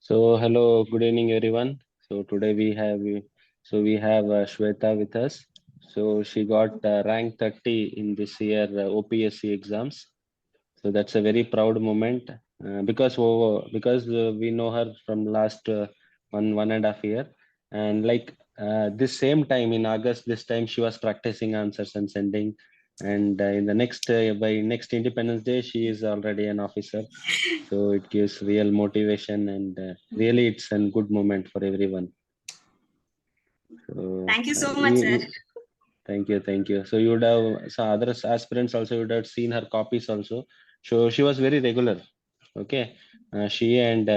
Hello, good evening, everyone. Today we have Shweta with us. She got rank 30 in this year OPSC exams. So that's a very proud moment because we know her from last one and a half year, and like this same time in August, this time she was practicing answers and sending, and in the next by next Independence Day she is already an officer. So it gives real motivation, and really it's a good moment for everyone. So thank you so much, sir. Thank you. So you would have, so other aspirants also would have seen her copies also. So she was very regular. Okay, she and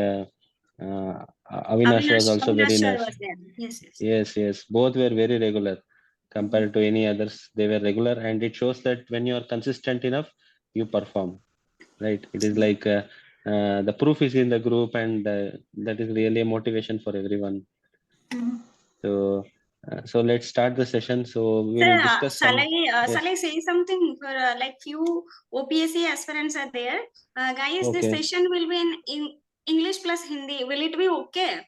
Avinash was also very Avinash sir nice. was there. Yes, yes. Yes, both were very regular compared to any others. They were regular, and it shows that when you are consistent enough, you perform. Right? It is like the proof is in the group, and that is really a motivation for everyone. So, so let's start the session. So Sir, we'll discuss shall some. Yes. I say something for like few OPSC aspirants are there? Guys, this Okay. session will be in English plus Hindi. Will it be okay?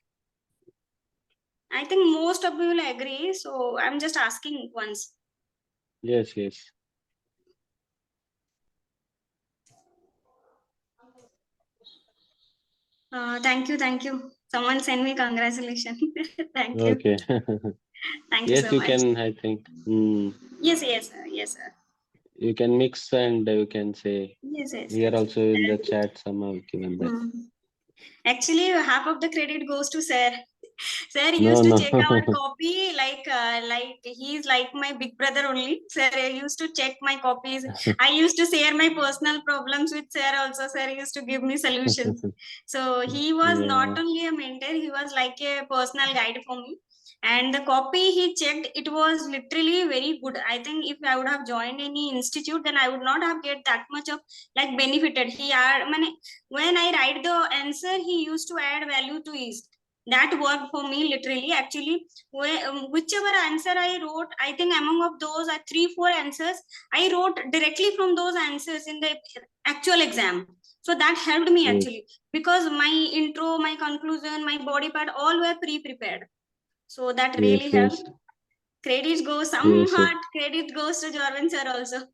I think most of you will agree. So I'm just asking once. Yes. Thank you. Someone send me congratulations. Thank you. Okay. Thank you Yes, so you much. can. I think. Yes, sir. You can mix and you can say. Yes. Here also in the chat somehow given that. Actually, half of the credit goes to sir. Sir used No. to check our copy like he's like my big brother only. Sir used to check my copies. I used to share my personal problems with sir also. Sir used to give me solutions. So he was not only a mentor, he was like a personal guide for me. And the copy he checked, it was literally very good. I think if I would have joined any institute, then I would not have get that much of like benefited. When I write the answer, he used to add value to it. That worked for me literally. Actually, whichever answer I wrote, I think among of those are 3-4 answers I wrote directly from those answers in the actual exam. So that helped me actually, because my intro, my conclusion, my body part all were pre-prepared. So that really helped. Credit goes credit goes to Jorvin sir also.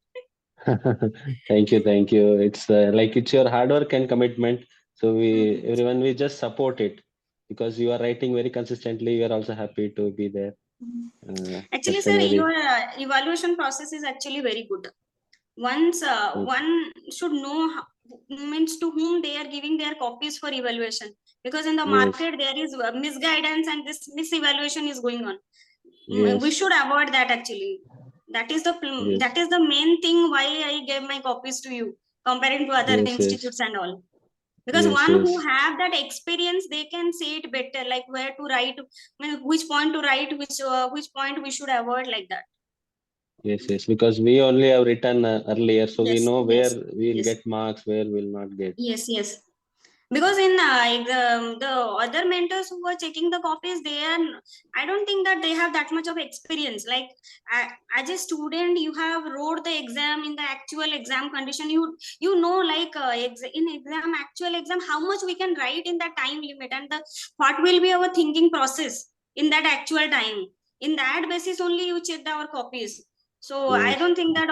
Thank you. It's like it's your hard work and commitment. So we just support it because you are writing very consistently. We are also happy to be there. Actually, sir, your evaluation process is actually very good. Once one should know means to whom they are giving their copies for evaluation, because in the market there is misguidance and this misevaluation is going on. We should avoid that. Actually, that is the main thing why I gave my copies to you comparing to other institutes and all, because one who have that experience, they can say it better, like where to write, which point to write, which point we should avoid, like that. Yes, because we only have written earlier, so we know where we'll get marks, where we'll not get. Yes. Because in the other mentors who are checking the copies, I don't think that they have that much of experience. Like as a student, you have wrote the exam in the actual exam condition. You know, like in actual exam, how much we can write in that time limit, and what will be our thinking process in that actual time. In that basis only you checked our copies. So I don't think that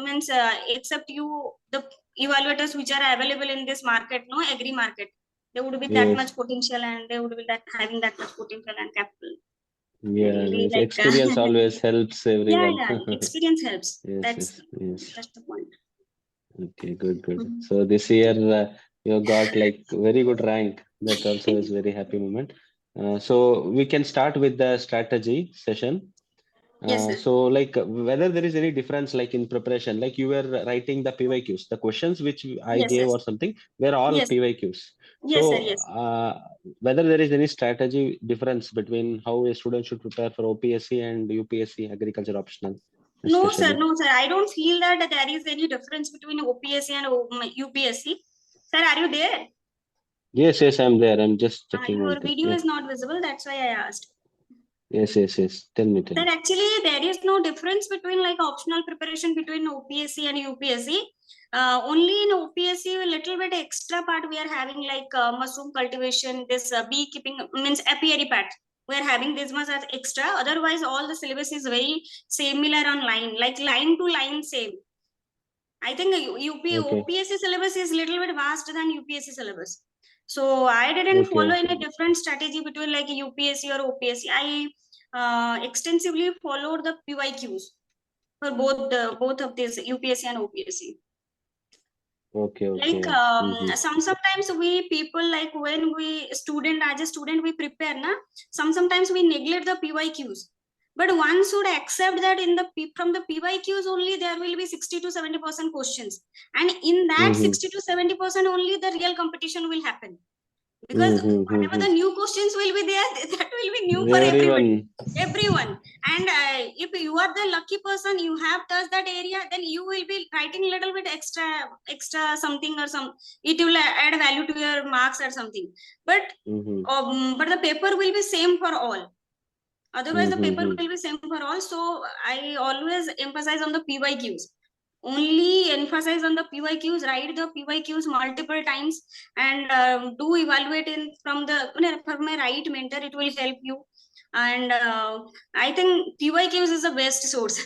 means except you, the evaluators which are available in this market, no agri market, they would be that much potential, and they would be having that much potential and capital. Really, like, experience always helps everyone. Experience helps. That's the point. Okay, good. So this year you got like very good rank. That also is very happy moment. So we can start with the strategy session. So like whether there is any difference like in preparation, like you were writing the PYQs, the questions which I gave or something were all PYQs. So whether there is any strategy difference between how a student should prepare for OPSC and UPSC agriculture optional? No, sir. I don't feel that there is any difference between OPSC and UPSC. Sir, are you there? Yes, I'm there. I'm just checking. Your video is not visible. That's why I asked. Yes, yes, yes. Tell me, tell That me. actually there is no difference between like optional preparation between OPSC and UPSC. Only in OPSC a little bit extra part we are having like mushroom cultivation, this beekeeping means apiary part. We are having this much as extra. Otherwise, all the syllabus is very similar on line, like line to line same. I think Okay, OPSC syllabus is little bit vast than UPSC syllabus. So I didn't follow okay, any different strategy between like UPSC or OPSC. I extensively followed the PYQs for both of these UPSC and OPSC. okay, Like okay. Mm-hmm. sometimes we people like when we student as a student we prepare na sometimes we neglect the PYQs. But one should accept that in the from the PYQs only there will be 60 to 70% questions, and in that Mm-hmm. 60 to 70% only the real competition will happen, because Mm-hmm. whatever Mm-hmm. the new questions will be there, that will be new for everybody, Everyone. everyone. And if you are the lucky person, you have touched that area, then you will be writing a little bit extra something or some, it will add value to your marks or something. But Mm-hmm. but the paper will be same for all. Otherwise the paper Mm-hmm. will be same for all. So I always emphasize on the PYQs, only emphasize on the PYQs, write the PYQs multiple times, and do evaluate in from the from a right mentor, it will help you. And I think PYQs is the best source.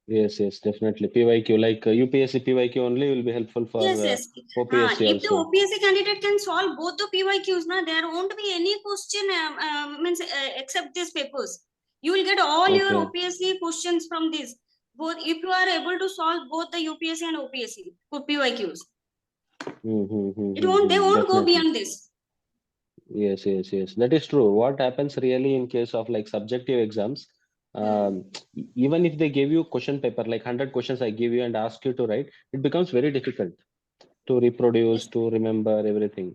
Yes, yes, definitely. PYQ, like UPSC PYQ only will be helpful for Yes, yes. OPSC If the also. OPSC candidate can solve both the PYQs, na, there won't be any question means except these papers. You will get all your Okay. OPSC questions from this. Both if you are able to solve both the UPSC and OPSC for PYQs, Mm-hmm. it won't. They Mm-hmm. won't go Definitely. beyond this. Yes, yes, yes. That is true. What happens really in case of like subjective exams, Hmm. even if they give you question paper, like 100 questions I give you and ask you to write, it becomes very difficult to reproduce, Yes. to remember everything.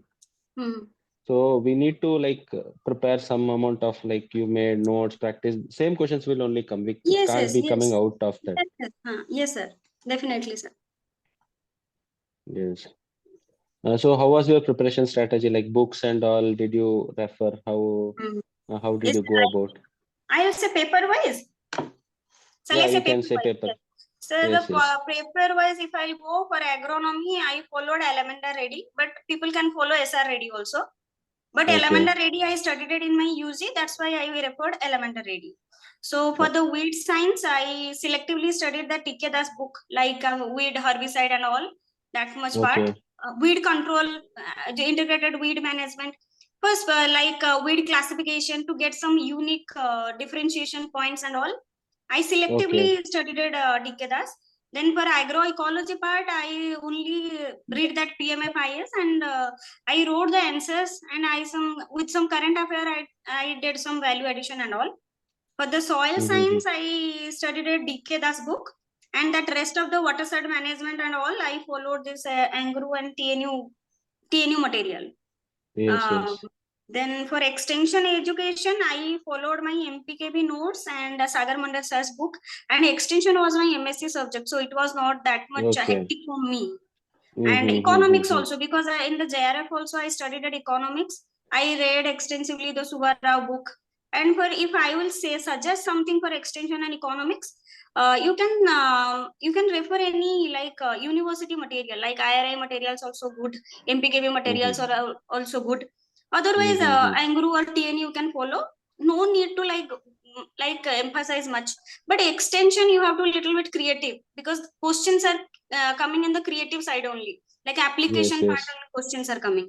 Hmm. So we need to like prepare some amount of like you made notes, practice. Same questions will only come. We Yes, can't yes, be coming yes. out of that. Yes, yes. Yes, sir. Definitely, sir. Yes. So how was your preparation strategy? Like books and all, did you refer? Hmm. How did Yes, you go about? I will say paper wise. Shall Yeah, I say you can paper say wise? paper. Yes. So the Yes, yes. paper wise, if I go for agronomy, I followed Elementa Ready, but people can follow SR Ready also. But Okay. Elementa Ready, I studied it in my UG. That's why I referred Elementa Ready. So for O- the weed science, I selectively studied the TK Das book, like weed herbicide and all, that much part. Okay. Weed control, the integrated weed management. First, like weed classification to get some unique differentiation points and all. I Okay. selectively studied DK Das. Then for agroecology part, I only read that PMFIS, and I wrote the answers, and I some with some current affair I did some value addition and all. For the soil Mm-hmm. science, I studied a DK Das book, and that rest of the watershed management and all I followed this Angru and TNU material. Yes, Um, yes. then for extension education, I followed my MPKB notes and Sagar Mandal sir's book. And extension was my MSc subject, so it was not that much Okay. hectic for me. And economics Mm-hmm. also, because in the JRF also I studied at economics. I read extensively the Subarrao book. And for if I will say suggest something for extension and economics, you can refer any like university material like IRI materials also good, MPKB materials Mm-hmm. are also good. Otherwise, Mm-hmm. Angru or TNU you can follow. No need to emphasize much. But extension you have to little bit creative, because questions are coming in the creative side only, like Yes, application yes. pattern questions are coming.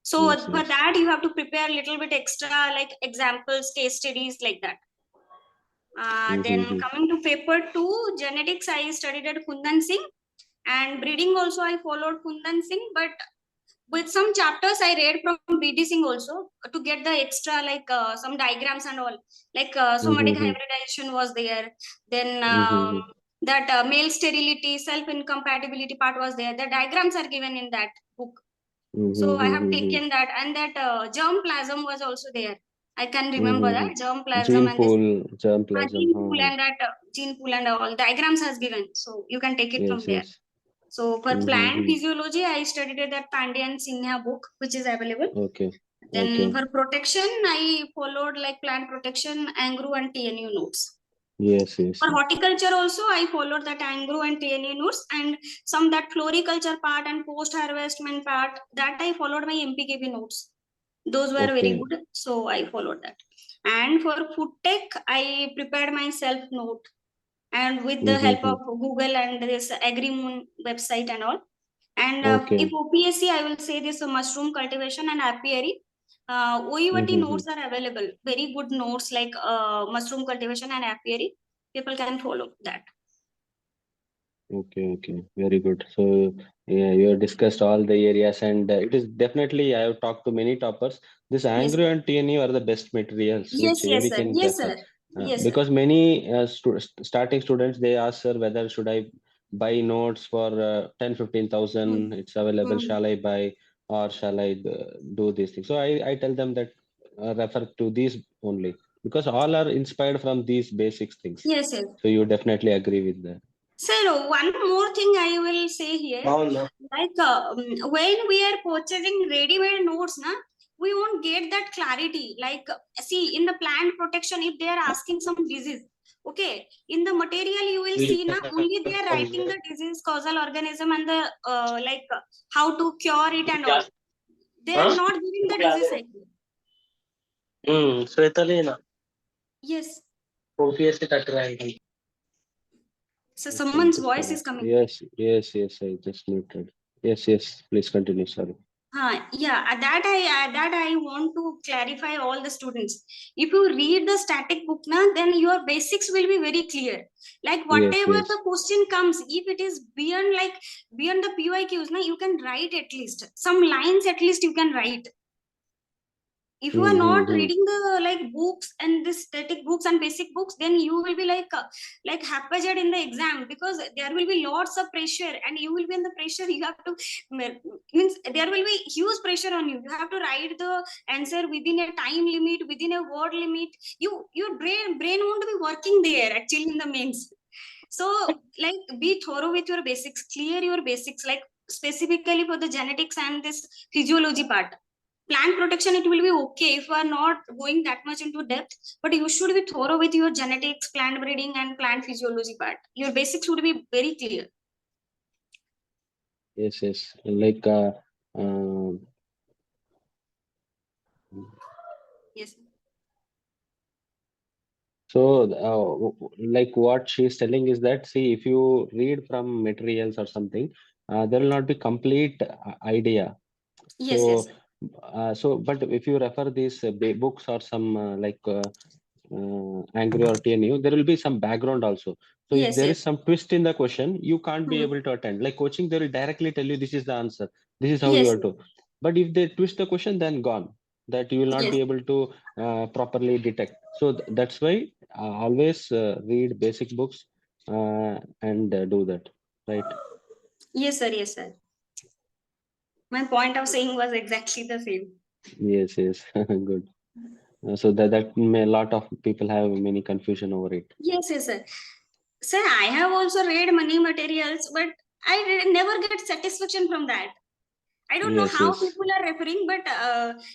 So Yes, for yes. that you have to prepare a little bit extra, like examples, case studies, like that. Then Mm-hmm. coming to paper 2 genetics, I studied at Kundan Singh, and breeding also I followed Kundan Singh, but with some chapters I read from BD Singh also to get the extra, like some diagrams and all, like somatic Mm-hmm. hybridization was there. Then Mm-hmm. that male sterility, self incompatibility part was there. The diagrams are given in that book. So I have Mm-hmm. taken that, and that germplasm was also there. I can remember Mm-hmm. that germplasm Gene and this pool, germplasm. gene pool Uh-huh. and that gene pool and all diagrams has given. So you can take it from Yes, there. yes. So for plant Mm-hmm. physiology, I studied that Pandey and Sinha book, which is available. Okay. Then Okay. for protection, I followed like plant protection, Angro and TNU notes. Yes, yes. For horticulture also, I followed that Angro and TNU notes, and some that floriculture part and post-harvestment part, that I followed my MPKB notes. Those were very Okay. good, so I followed that. And for food tech, I prepared my self note, and with the help Mm-hmm. of Google and this AgriMoon website and all. And if Okay. OPSC, I will say this mushroom cultivation and apiary. OEVT Mm-hmm. notes are available. Very good notes like mushroom cultivation and apiary. People can follow that. Okay, okay, very good. So, yeah, you have discussed all the areas, and it is definitely, I have talked to many toppers. This Yes, Angro and TNU are the best materials yes, which yes, any sir. can Yes, prefer. sir. Yes, sir. Because many starting students, they ask, sir, whether should I buy notes for 10, Hmm. 15,000, it's available, Hmm. shall I buy or shall I do these things? So I tell them that refer to these only because all are inspired from these basic things. Yes, yes. So you definitely agree with that. Sir, one more thing I will say here, like when we are purchasing ready-made notes, na, we won't get that clarity. Like, see, in the plant protection, if they are asking some disease, okay, in the material you will see, na, only they are writing the disease, causal organism, and the how to cure it and all. They are not giving the disease cycle. శ్వేతలేనా Yes. OPSC rank. So Just one someone's voice second. is coming. Yes, yes, yes. I just muted. Yes, yes. Please continue. Sorry. Yeah, that I want to clarify all the students. If you read the static book, na, then your basics will be very clear. Like Yes, whatever yes. the question comes, if it is beyond the PYQs, na, you can write at least some lines. At least you can write. If you are not Mm-hmm. reading the like books and the static books and basic books, then you will be like haphazard in the exam, because there will be lots of pressure and you will be in the pressure. You have to means there will be huge pressure on you. You have to write the answer within a time limit, within a word limit. Your brain won't be working there actually in the mains. So like be thorough with your basics, clear your basics, like specifically for the genetics and this physiology part. Plant protection, it will be okay if you are not going that much into depth, but you should be thorough with your genetics, plant breeding, and plant physiology part. Your basics should be very clear. Yes, yes. Um, Yes. so, like what she's telling is that, see, if you read from materials or something, there will not be complete idea. Yes, yes. But if you refer these books or some Angry or TNU, there will be some background also. So if Yes, there yes. is some twist in the question, you can't be Hmm. able to attend. Like coaching, they will directly tell you this is the answer. This is how you Yes, are to. But if they twist the question, then gone. That you will not yes. be able to properly detect. So that's why always read basic books and do that. Right? Yes, sir. Yes, sir. My point of saying was exactly the same. Yes, yes. Good. So that may a lot of people have many confusion over it. Yes, yes, sir. Sir, I have also read many materials, but I never get satisfaction from that. I don't know Yes, how yes. people are referring, but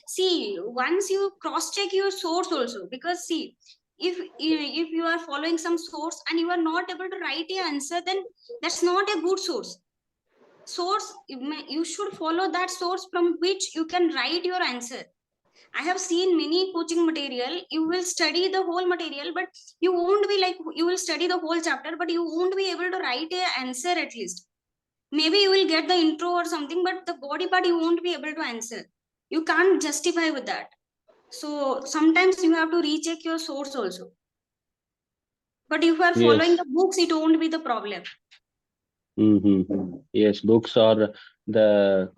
see, once you cross check your source also, because see, if you are following some source and you are not able to write a answer, then that's not a good source. Source, you should follow that source from which you can write your answer. I have seen many coaching material. You will study the whole material, but you won't be like, you will study the whole chapter, but you won't be able to write a answer at least. Maybe you will get the intro or something, but the body part you won't be able to answer. You can't justify with that. So sometimes you have to recheck your source also. But if you are following Yes. the books, it won't be the problem. Mm-hmm. Yes, books or the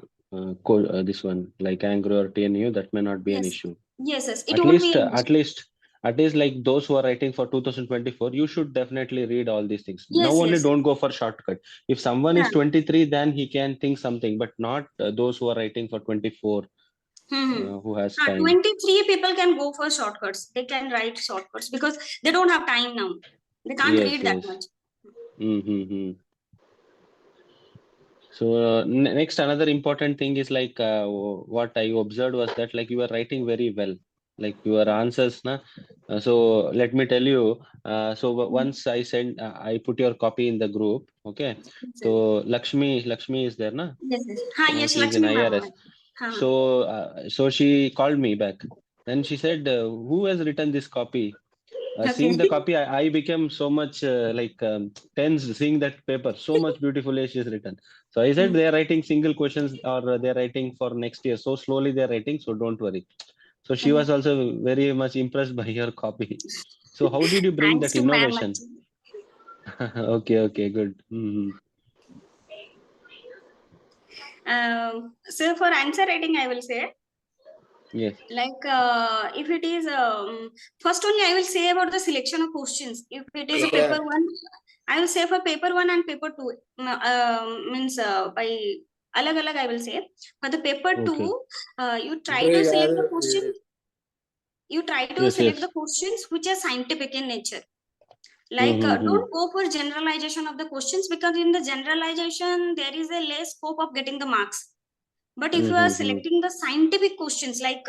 this one like Angry or TNU, that may not be an Yes. issue. Yes, yes. It At won't least, be an at issue. least, at least like those who are writing for 2024, you should definitely read all these things. Now Yes, only yes. don't go for shortcut. If someone Yeah. is 23, then he can think something, but not those who are writing for 24, Mm-hmm. who has time. 23 people can go for shortcuts. They can write shortcuts because they don't have time now. They can't Yes, read that yes. much. Mm-hmm. So next, another important thing is like what I observed was that like you are writing very well, like your answers, na. So let me tell you. Once I send, I put your copy in the group. Okay. Yes, So sir. Lakshmi is there, na? Yes, yes. Ha, yes, She's in Lakshmi ma'am. IRS. Ha, ha. So she called me back. Then she said, "Who has written this copy?" Okay. Seeing the copy, I became so much tense seeing that paper. So much beautifully she has written. So I said they are writing single questions or they are writing for next year. So slowly they are writing. So don't worry. So she was also very much impressed by your copy. So how did you bring Thanks that to ma'am innovation? actually. Okay, good. So for answer writing, I will say, Yes. like if it is first only I will say about the selection of questions. If it is a paper one, I will say for paper one and paper two, means by alag I will say. For the paper Okay. two, you try to select the question. You try to Yes, select the yes. questions which are scientific in nature. Like Mm-hmm. don't go for generalization of the questions, because in the generalization there is a less scope of getting the marks. But if you are Mm-hmm. selecting the scientific questions, like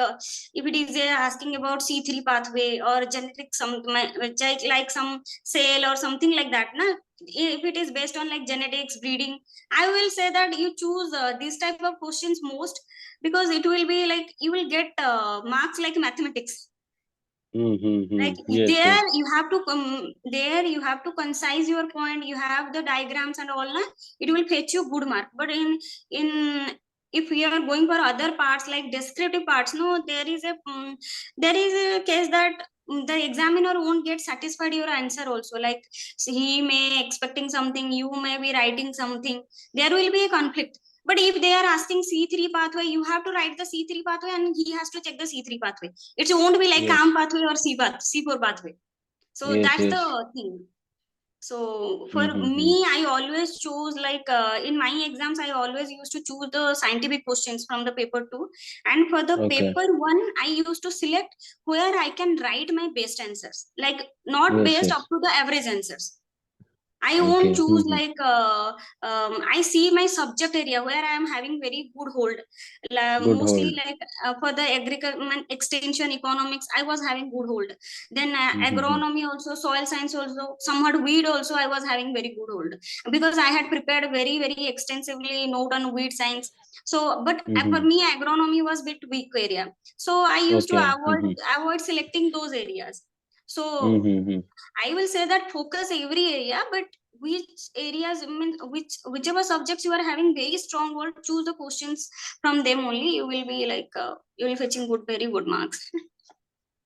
if it is asking about C3 pathway or genetic some like some cell or something like that, na, if it is based on like genetics, breeding, I will say that you choose these type of questions most, because it will be like you will get marks like mathematics. Mm-hmm. Like Yes, there yes. you have to there you have to concise your point, you have the diagrams and all, na, it will fetch you good mark. But in if we are going for other parts like descriptive parts, no, there is a case that the examiner won't get satisfied your answer also. Like he may expecting something, you may be writing something, there will be a conflict. But if they are asking C3 pathway, you have to write the C3 pathway and he has to check the C3 pathway. It won't be like Yes. CAM pathway or C4 pathway. So Yes, that's the yes. thing. So for Mm-hmm. me, I always choose like in my exams, I always used to choose the scientific questions from the paper two. And for the Okay. paper one, I used to select where I can write my best answers, like not Yes, based up yes. to the average answers. I won't Okay. choose Mm-hmm. like I see my subject area where I am having very good hold. Good Mostly hold. like for the agriculture extension economics, I was having good hold. Then Mm-hmm. agronomy also, soil science also, somewhat weed also I was having very good hold, because I had prepared very extensively note on weed science. So, but for Mm-hmm. me, agronomy was bit weak area. So I used to Okay. Mm-hmm. avoid selecting those areas. So Mm-hmm. I will say that focus every area, but which areas, I mean, whichever subjects you are having very strong hold, choose the questions from them only. You will be like you will fetching very good marks.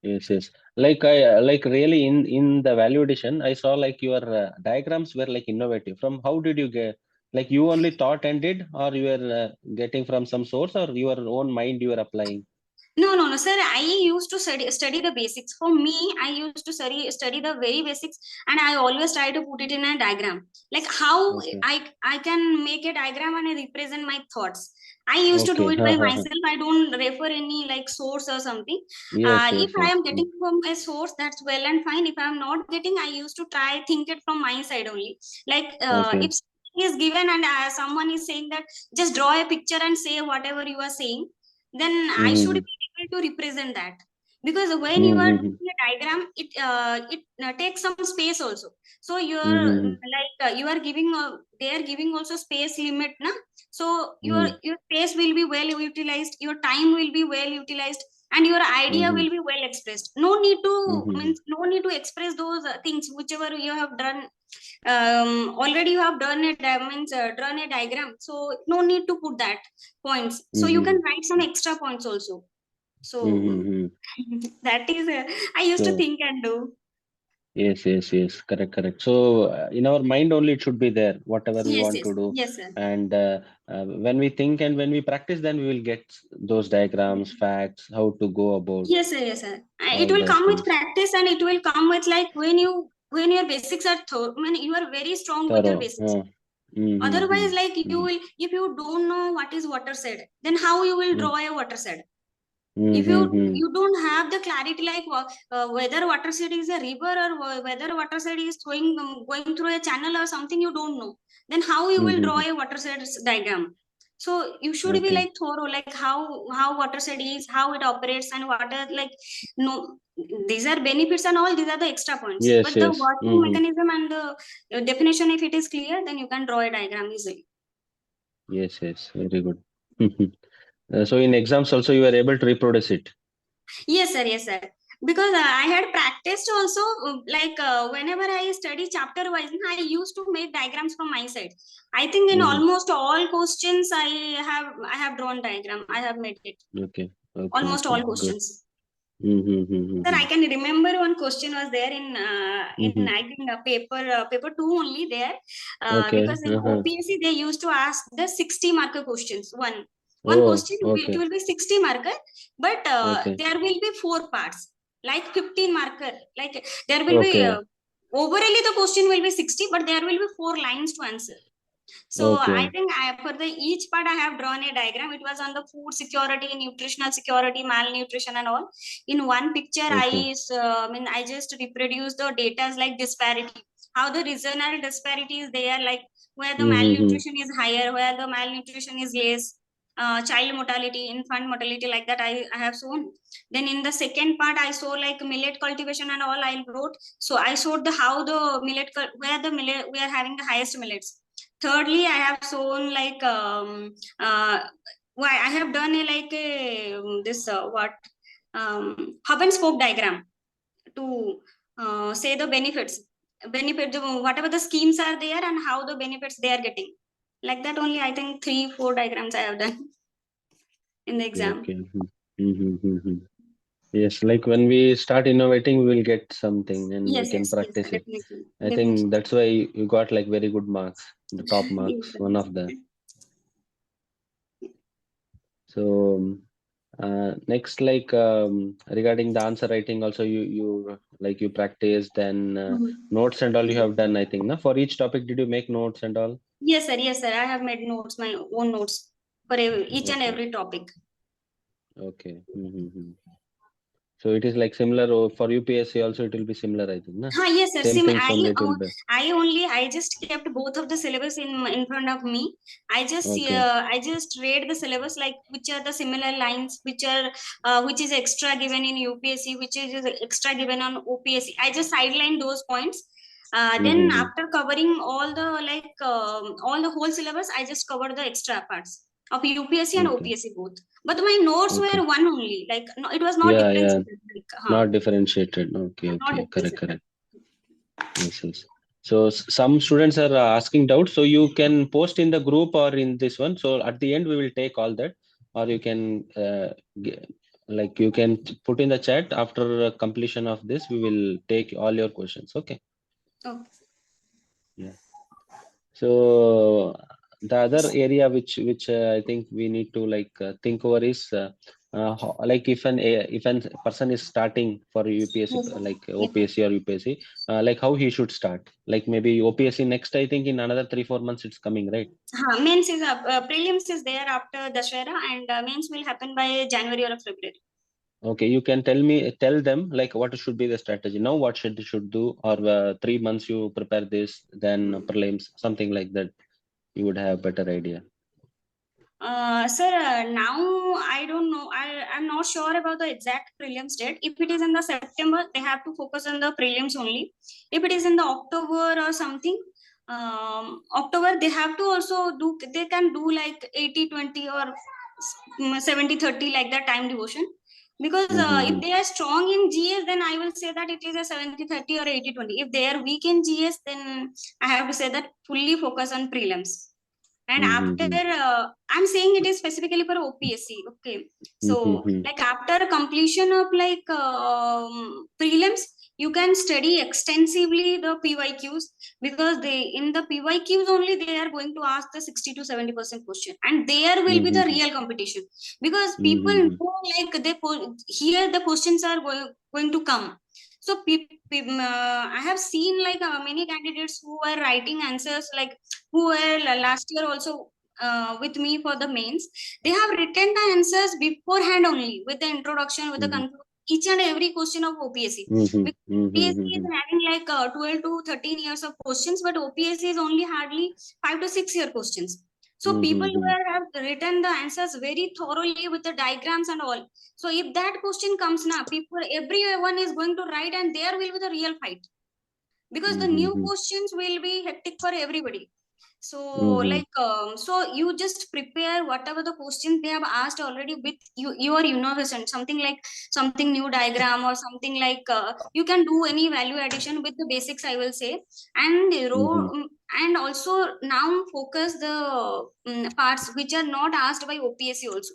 Yes, yes. Like I like really in the value addition, I saw like your diagrams were like innovative. From how did you get, like you only thought and did, or you were getting from some source, or your own mind you were applying? No, sir. I used to study the basics. For me, I used to study the very basics, and I always try to put it in a diagram. Like how Okay. I can make a diagram and I represent my thoughts. I used to do Okay. it by myself. I don't refer any like source or something. Yes, If yes, I yes. am getting from a source, that's well and fine. If I am not getting, I used to try think it from my side only. Like Okay. if something is given and someone is saying that just draw a picture and say whatever you are saying, then I should Mm-hmm. be able to represent that. Because when you are Mm-hmm. doing a diagram, it takes some space also. So you're Mm-hmm. like you are giving they are giving also space limit, na. So Mm-hmm. your space will be well utilized, your time will be well utilized, and your idea Mm-hmm. will be well expressed. No need to Mm-hmm. means no need to express those things whichever you have done. Already you have done it means drawn a diagram, so no need to put that points, so you Mm-hmm. can write some extra points also. So Mm-hmm. that is I used to So think and do. yes, yes, yes, correct, correct. So in our mind only it should be there, whatever we Yes, want yes, to do. yes, sir. And when we think and when we practice, then we will get those diagrams, facts, how to go about Yes, sir, yes, sir. It all will those come with things. practice, and it will come with like when your basics are when you are very strong with your Thorough. basics. Mm-hmm. Otherwise, like you Mm-hmm. will, if you don't know what is water shed, then how you will Mm. draw a water shed? If Mm-hmm. you don't have the clarity, like whether watershed is a river or whether watershed is going through a channel or something, you don't know, then how you will draw Mm-hmm. a watershed diagram? So you should be Okay. like thorough, like how watershed is, how it operates, and what are like, no, these are benefits and all, these are the extra points, Yes, but the yes. working Mm-hmm. mechanism and the definition, if it is clear, then you can draw a diagram easily. Yes, yes. Very good. So in exams also you are able to reproduce it. Yes, sir. Yes, sir. Because I had practiced also, like whenever I study chapter wise, I used to make diagrams from my side. I think in Mm-hmm. almost all questions, I have drawn diagram. I have made it. Okay. Okay. Almost Okay. all Good. questions. Sir, Mm-hmm. I can remember one question was there in Mm-hmm. I think paper two only there, Okay. because in Uh-huh. OPSC they used to ask the 60 marker questions. One Oh, question it okay. will be 60 marker, but Okay. there will be four parts, like 15 marker. Like there will be Okay. overally the question will be 60, but there will be four lines to answer. So I Okay. think for the each part I have drawn a diagram. It was on the food security, nutritional security, malnutrition, and all. In one picture, Okay. I just reproduce the data like disparity, how the regional disparity is there, like where the Mm-hmm. malnutrition is higher, where the malnutrition is less. Child mortality, infant mortality, like that I have shown. Then in the second part, I saw like millet cultivation and all I wrote. So I showed the how the where the millet we are having the highest millets. Thirdly, I have shown like why I have done a like a this what hub and spoke diagram to say the benefit whatever the schemes are there and how the benefits they are getting. Like that only, I think 3 4 diagrams I have done in the Okay. exam. Okay. Mm-hmm. Yes, like when we start innovating, we will get something and we Yes, can yes, practice it. definitely, I think definitely. that's why you got like very good marks, the top Yes, marks, sir, one yes, of the. sir. So next, like regarding the answer writing, also you like you practice, then Mhm. notes and all you have done. I think, no? For each topic, did you make notes and all? Yes, sir, yes, sir. I have made notes, my own notes for each and Okay, every topic. okay. Mm-hmm. So it is like similar for UPSC also. It will be similar, I think, no? Yes, sir. Same Same. things only. It will be I just kept both of the syllabus in front of me. okay. I just read the syllabus, like which are the similar lines, which is extra given in UPSC, which is extra given on OPSC. I just sideline those points. Then Mm-hmm. after covering all the all the whole syllabus, I just covered the extra parts of UPSC and Okay, OPSC both. But my notes okay. were one only. Like no, it was not Yeah, yeah. differentiated. Like, Not differentiated. Okay, not okay. Correct, differentiated. correct. Yes, yes. So some students are asking doubts. So you can post in the group or in this one. So at the end we will take all that, or you can like you can put in the chat after completion of this. We will take all your questions. Okay. Okay. Yeah. So the other area which I think we need to like think over is like if an person is starting for UPSC Yes. like Yes. OPSC or UPSC, like how he should start. Like maybe OPSC next, I think in another 3 4 months it's coming, right? Mains is prelims is there after Dashera, and mains will happen by January or February. Okay, you can tell them like what should be the strategy now, what should do, or 3 months you prepare this, then prelims, something like that. You would have better idea. Sir, now I don't know. I'm not sure about the exact prelims date. If it is in the September, they have to focus on the prelims only. If it is in the October or something, October, they have to also do, they can do like 80-20 or 70-30, like that time devotion. Because if Mm-hmm. they are strong in GS, then I will say that it is a 70-30 or 80-20. If they are weak in GS, then I have to say that fully focus on prelims. And after Mm-hmm. I'm saying it is specifically for OPSC. Okay, so Mm-hmm. like after completion of like prelims, you can study extensively the PYQs, because they in the PYQs only they are going to ask the 60 to 70% question, and there will be the Mm-hmm. real competition, because people Mm-hmm. know like here the questions are going to come. So I have seen like many candidates who are writing answers like who were last year also with me for the mains, they have written the answers beforehand only with the introduction, with the each and every question of OPSC. Because OPSC is having like 12 to 13 years of questions, but OPSC is only hardly 5 to 6 year questions. So people who have written the answers very thoroughly with the diagrams and all. So if that question comes now, everyone is going to write, and there will be the real fight, because the new questions will be hectic for everybody. So so you just prepare whatever the questions they have asked already with your innovation, something like something new diagram or something like you can do any value addition with the basics, I will say. And and also now focus the parts which are not asked by OPSC also,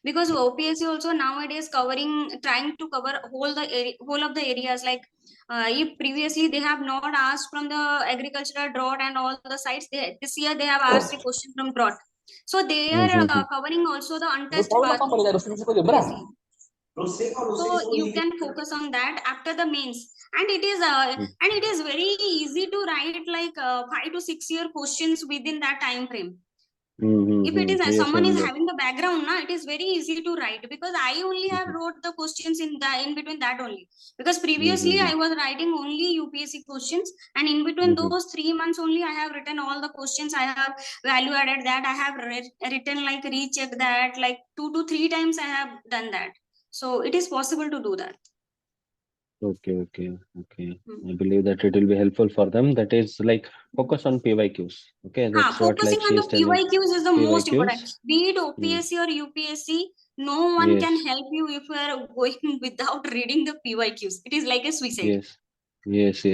because OPSC also nowadays trying to cover whole of the areas. Like if previously they have not asked from the agricultural drought and all the sites, this year they have asked a question from drought. So they are covering also the untouched parts previously. So you can focus on that after the mains, and it is very easy to write like 5 to 6 year questions within that time frame. If it is someone is having the background now, it is very easy to write, because I only have wrote the questions in between that only, because previously I was writing only UPSC questions, and in between those 3 months only I have written all the questions. I have value added that, I have written like recheck that, like 2 to 3 times I have done that. So it is possible to do that. Okay. I believe that it will be helpful for them. That is like focus on PYQs. Okay, that's what like Focusing on she is the telling. PYQs is the most important. PYQs. Be it OPSC or UPSC, no one can Yes. help you if you are going without reading the PYQs. It is like a suicide. Yes.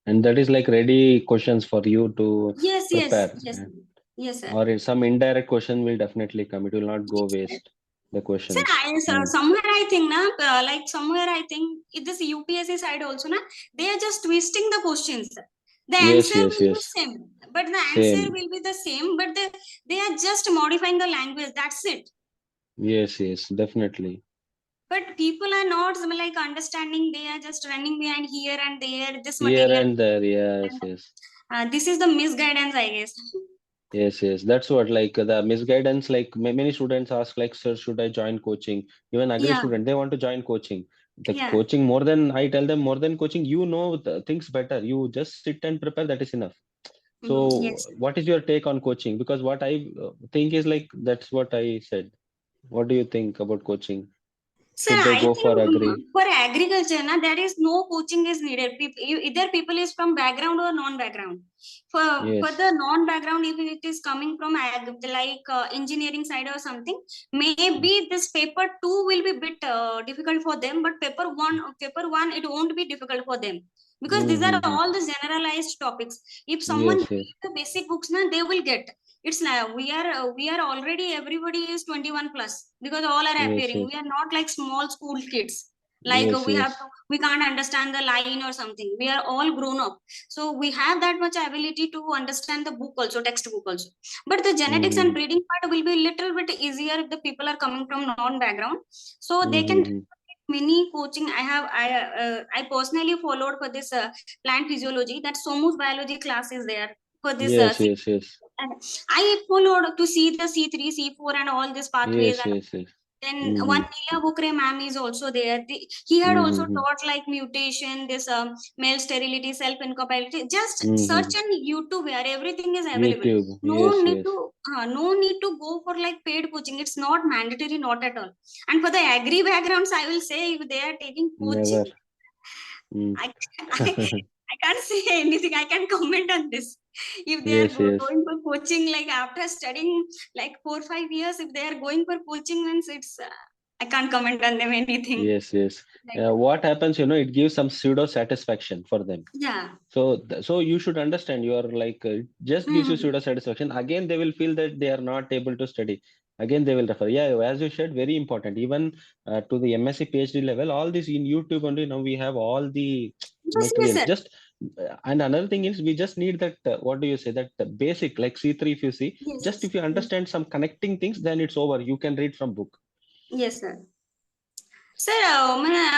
And that is like ready questions for you to Yes, prepare. sir. Or some indirect question will definitely come. It will not go waste, the questions. Somewhere I think somewhere I think this UPSC side also they are just twisting the questions. The answer will be same, but the answer will be the same, but they are just modifying the language. That's it. Yes, definitely. But people are not like understanding. They are just running behind here and there. This Here material. and there, yes. This is the misguidance, I guess. Yes. That's what like the misguidance. Like many students ask, like, sir, should I join coaching? Even agri student, they want to join coaching. The coaching more than I tell them more than coaching. You know the things better. You just sit and prepare. That is enough. So, what is your take on coaching? Because what I think is like that's what I said. What do you think about coaching? Sir, Should they I go for agri? think for agriculture, there is no coaching is needed. Either people is from background or non-background. For the non-background, if it is coming from engineering side or something, maybe this paper 2 will be bit difficult for them, but paper one it won't be difficult for them, because these are all the generalized topics. If someone reads the basic books, they will get. It's like we are already, everybody is 21 plus, because all are appearing. We are not like small school kids, like we can't understand the line or something. We are all grown up, so we have that much ability to understand the book also, textbook also. But the genetics and breeding part will be little bit easier if the people are coming from non background, so they can many coaching. I personally followed for this plant physiology, that Somu's biology class is there for this and I followed to see the C3, C4 and all these pathways. And then one Neela Bukre ma'am is also there. He had also taught like mutation, this male sterility, self-incompatibility. Just search on YouTube where everything is available. YouTube. No need to go for like paid coaching. It's not mandatory, not at all. And for the agri backgrounds, I will say if they are taking coaching, I can't say anything. I can comment on this. If they are going for coaching, like after studying like 4 or 5 years, if they are going for coaching, means it's I can't comment on them anything. Yes. What happens, it gives some pseudo satisfaction for them. Yeah. So you should understand. You are like just gives you pseudo satisfaction. Again, they will feel that they are not able to study. Again, they will refer. Yeah, as you said, very important. Even to the MSc PhD level, all this in YouTube only. Now we have all the materials. Just and another thing is we just need that. What do you say? That basic like C3. If you see, just if you understand some connecting things, then it's over. You can read from book. Yes, sir. Sir,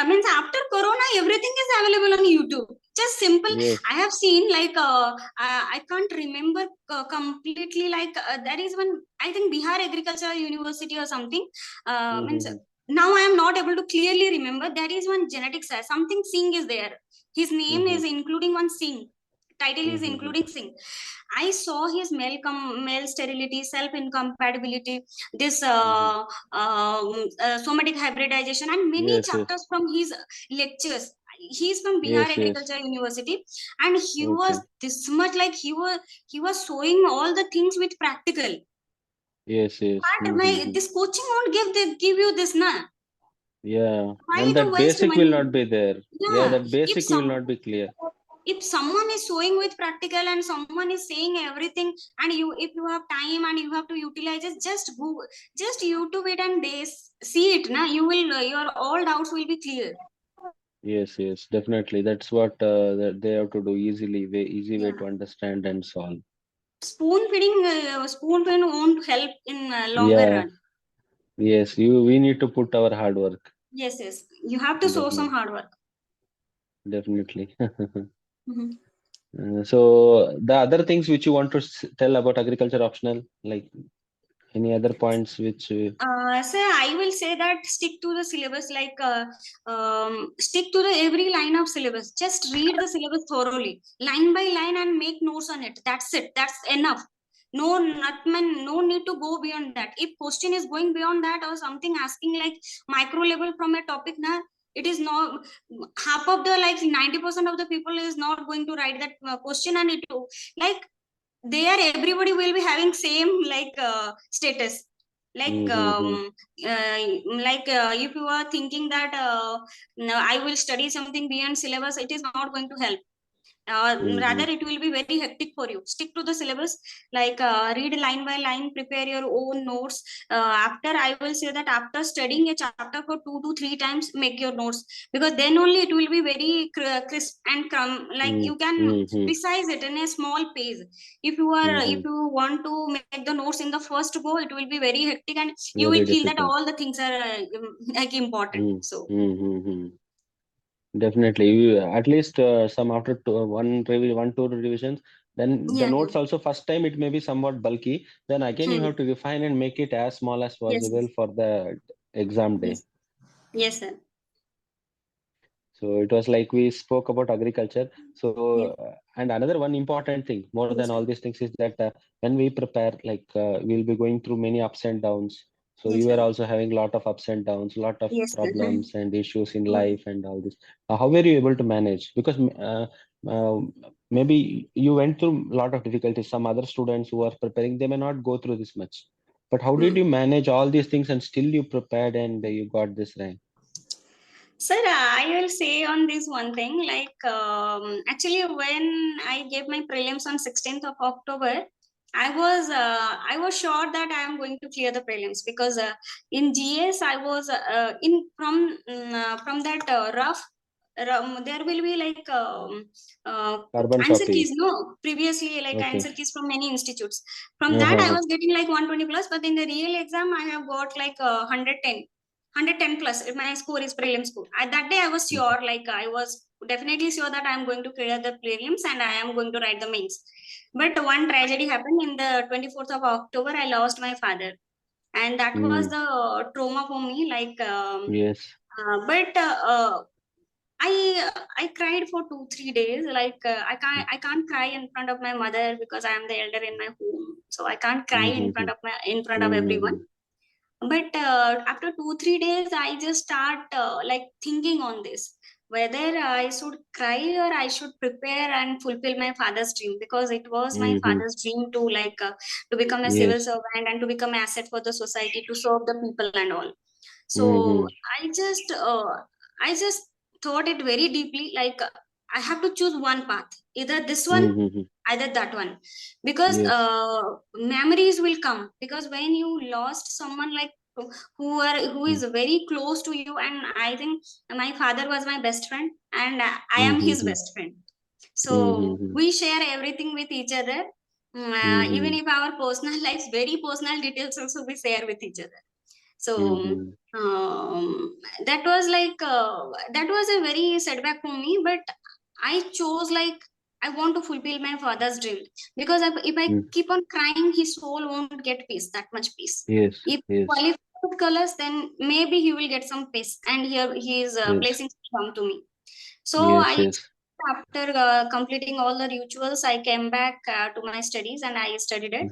means after Corona, everything is available on YouTube. Just simple. Yes. I have seen like I can't remember completely. Like that is one, I think, Bihar Agricultural University or something. Means now I am not able to clearly remember. There is one genetics something Singh is there. His name is including one Singh. Title is including Singh. I saw his male sterility, self incompatibility, this somatic hybridization, and many Yes, yes. chapters from his lectures. He's from Bihar Yes, yes. Agriculture University, and he Okay. was this much like he was showing all the things with practical. Yes, yes. But this coaching won't give you this, na? Yeah. Why And to that waste basic will money? not be there. Yeah, Yeah, that if basic will some not be clear. if someone is showing with practical and someone is saying everything, and you, if you have time and you have to utilize it, just Google, just YouTube it, and they see it, na, you will your all doubts will be clear. Yes, yes, definitely. That's what that they have to do easy way Yeah, to understand and solve. spoon feeding won't help in longer Yeah. run. Yes, we need to put our hard work. Yes, you have to show some Definitely. hard work. Definitely. Mhm. So the other things which you want to tell about agriculture optional, like any other points which So I will say that stick to the syllabus, like stick to the every line of syllabus. Just read the syllabus thoroughly, line by line, and make notes on it. That's it. That's enough. No, not man, no need to go beyond that. If question is going beyond that or something asking like micro level from a topic, now it is not half of the, like 90% of the people is not going to write that question, and it like there everybody will be having same like status, like mm-hmm, if you are thinking that no, I will study something beyond syllabus, it is not going to help. mm-hmm, Rather it will be very hectic for you. Stick to the syllabus, like read line by line, prepare your own notes. After, I will say that after studying a chapter for 2 to 3 times, make your notes, because then only it will be very crisp and like you can mm-hmm, precise it in a small page. If you are mm-hmm. if you want to make the notes in the first go, it will be very hectic, and you Very will feel that difficult. all the things are like important. So Mm-hmm. Definitely, at least some after one two revisions, then the yeah, notes also first time it may be somewhat bulky. Then again you hmm. have to refine and make it as small as Yes, possible for the exam day. yes, yes, sir. So it was like we spoke about agriculture. Yes, So and another one important thing, more yes, than sir. all these things, is that when we prepare, like we'll be going through many ups and downs. So Yes, you sir. were also having lot of ups and downs, lot of Yes, sir. problems and issues in Hmm. life and all this. How were you able to manage? Because uh, maybe you went through a lot of difficulties. Some other students who are preparing, they may not go through this much. But how did Hmm. you manage all these things and still you prepared and you got this rank? Sir, I will say on this one thing, like actually when I gave my prelims on 16th of October, I was sure that I am going to clear the prelims, because in GS I was in from that there will be like Carbon answer copy. keys, no, previously like Okay. answer keys from many institutes. From that I Uh-huh. was getting like 120 plus, but in the real exam I have got like 110 plus. My score is prelim score. That day I was sure, like I was definitely sure that I am going to clear the prelims and I am going to write the mains. But one tragedy happened in the 24th of October. I lost my father, and that was Mm, the trauma for me. Like yes. but I cried for 2 3 days. Like I can't cry in front of my mother because I am the elder in my home, so I can't cry Mm-hmm. in front of everyone. Mm-hmm. But after 2 3 days, I just start like thinking on this, whether I should cry or I should prepare and fulfill my father's dream, because it was my Mm-hmm. father's dream to like to become a civil Yes. servant and to become an asset for the society, to serve the people and all. So Mm-hmm. I just I just thought it very deeply, like I have to choose one path, either this one, Mm-hmm. either that one, because Yes. memories will come, because when you lost someone like who is very close to you, and I think my father was my best friend, and I am his Mm-hmm. best friend. So Mm-hmm. we share everything with each other. Even Mm-hmm. if our personal lives, very personal details also we share with each other. So Mm-hmm. that was like that was a very setback for me, but I chose like I want to fulfill my father's dream, because if I Mm. keep on crying, his soul won't get peace, that much peace. Yes, If he yes, qualifies with colors, then maybe he will get some peace, and here his yes, blessings come to me. So yes, I, yes. after completing all the rituals, I came back to my studies and I studied it.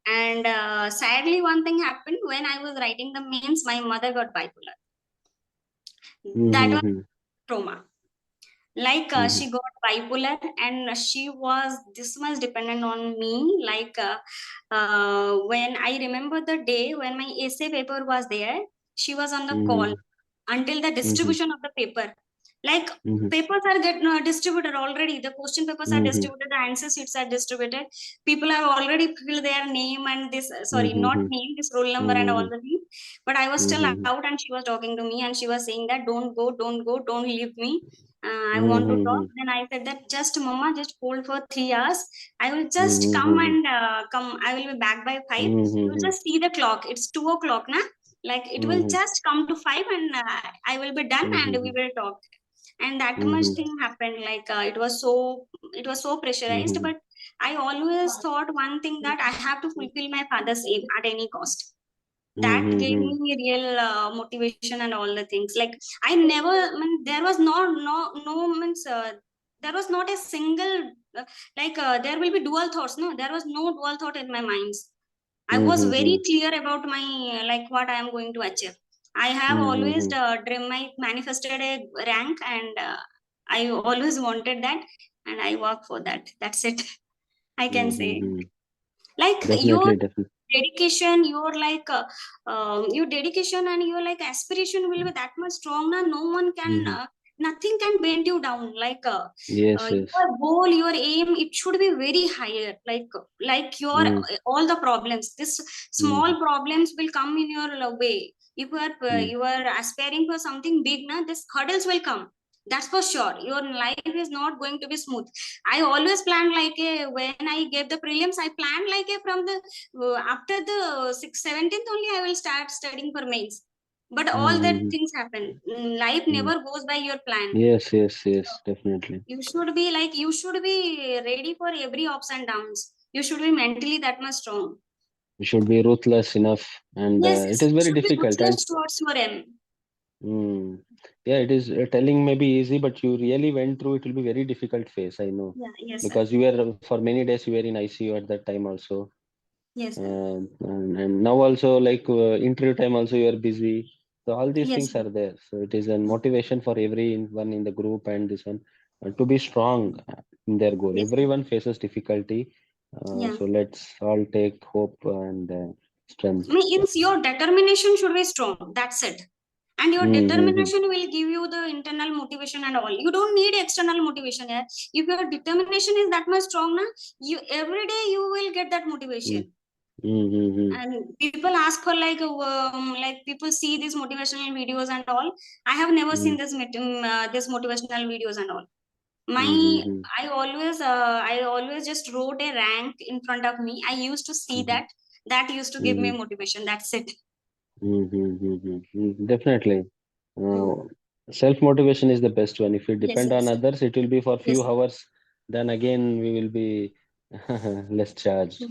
And sadly, one thing happened when I was writing the mains. My mother got bipolar. That was Mm-hmm. trauma. Like Mm-hmm. she got bipolar, and she was this much dependent on me. Like when I remember the day when my essay paper was there, she was on the call Mm-hmm. until the Mm-hmm. distribution of the paper. Like Mm-hmm. papers are get distributed already, the question papers are Mm-hmm. distributed, the answer sheets are distributed, people have already filled their name and this sorry, not Mm-hmm. name, this roll number and all Mm-hmm. the things. But I was still Mm-hmm. out, and she was talking to me, and she was saying that don't go, don't go, don't leave me, I want to talk. Mm-hmm. Then I said that just mama, just hold for 3 hours. I will just come Mm-hmm. and come. I will be back by 5. You will Mm-hmm. just see the clock. It's 2 o'clock, na? Like it will Mm-hmm. just come to 5, and I will be done, and we Mm-hmm. will talk. And that much Mm-hmm. thing happened. Like it was so pressurized. Mm-hmm. But I always thought one thing, that I have to fulfill my father's aim at any cost. That gave Mm-hmm. me real motivation and all the things. Like I never, I mean, there was no means there was not a single there will be dual thoughts. No, there was no dual thought in my mind. I was Mm-hmm. very clear about my like what I am going to achieve. I have always Mm-hmm. dreamed, I manifested a rank, and I always wanted that, and I work for that. That's it. I can say, Mm-hmm. like your Definitely, definitely. dedication, your dedication and your like aspiration will be that much strong. Now no one can Mm-hmm. nothing can bend you down. Like Yes, yes. your goal, your aim, it should be very higher. Like your Mm-hmm. all the problems, this Mm-hmm. small problems will come in your way. If you are aspiring for something big, now this hurdles will come. That's for sure. Your life is not going to be smooth. I always planned like a, when I gave the prelims, I planned like a from the after the 17th only I will start studying for mains. But all that Mm-hmm. things happen. Life Mm-hmm. never goes by your plan. Yes, yes, yes, definitely. You should be ready for every ups and downs. You should be mentally that much strong. You should be ruthless enough, and Yes, it yes, is you very should be difficult. And ruthless towards your aim. yeah, it is telling maybe easy, but you really went through. It will be very difficult phase. I know Yeah, yes, sir. because you were for many days you were in ICU at that time also. Yes, sir. And now also like interview time also you are busy, so all these Yes, things sir. are there, so it is a motivation for everyone in the group and this one to be strong in their goal. Yes, sir. Everyone faces difficulty, Yeah. so let's all take hope and strength. Means your determination should be strong. That's it. And your Mm-hmm. determination will give you the internal motivation and all. You don't need external motivation here. If your determination is that much strong, na, you every day you will get that motivation. Mm-hmm. And people ask for like people see these motivational videos and all. I have never seen this motivational videos and all. My Mm-hmm. I always just wrote a rank in front of me. I used to see Mm-hmm. that. That used to give me Mm-hmm. motivation. That's it. Definitely. Mm. Uh, Self motivation is the best one. If we Yes, depend on yes, others, it will be for yes. few hours. Then again, we will be less charged.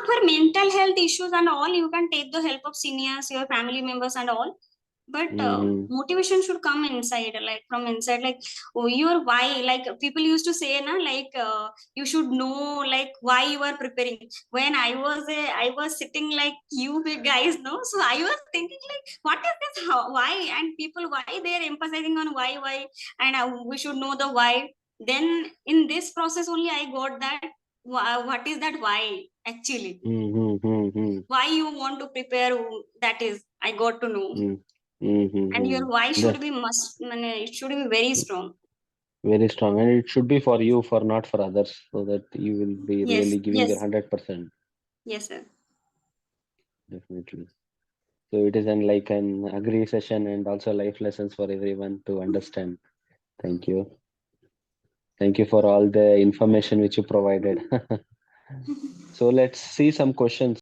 For mental health issues and all, you can take the help of seniors, your family members, and all. But Mm-hmm. motivation should come inside, like from inside. Like, oh, your why. Like people used to say, na, like you should know like why you are preparing. When I was sitting like you guys know, so I was thinking like, what is this? How, why? And people, why they are emphasizing on why, and we should know the why. Then in this process only, I got that what is that why actually, Mm-hmm. why you want to prepare, that is I got to know. And Mm-hmm. your why should The, be must, it should be very strong. very strong, and it should be for you, for not for others, so that you will be Yes, really giving your yes, 100%. yes, sir. Definitely. So it is like an agree session and also life lessons for everyone to understand. Thank you. Thank you for all the information which you provided. So let's see some questions.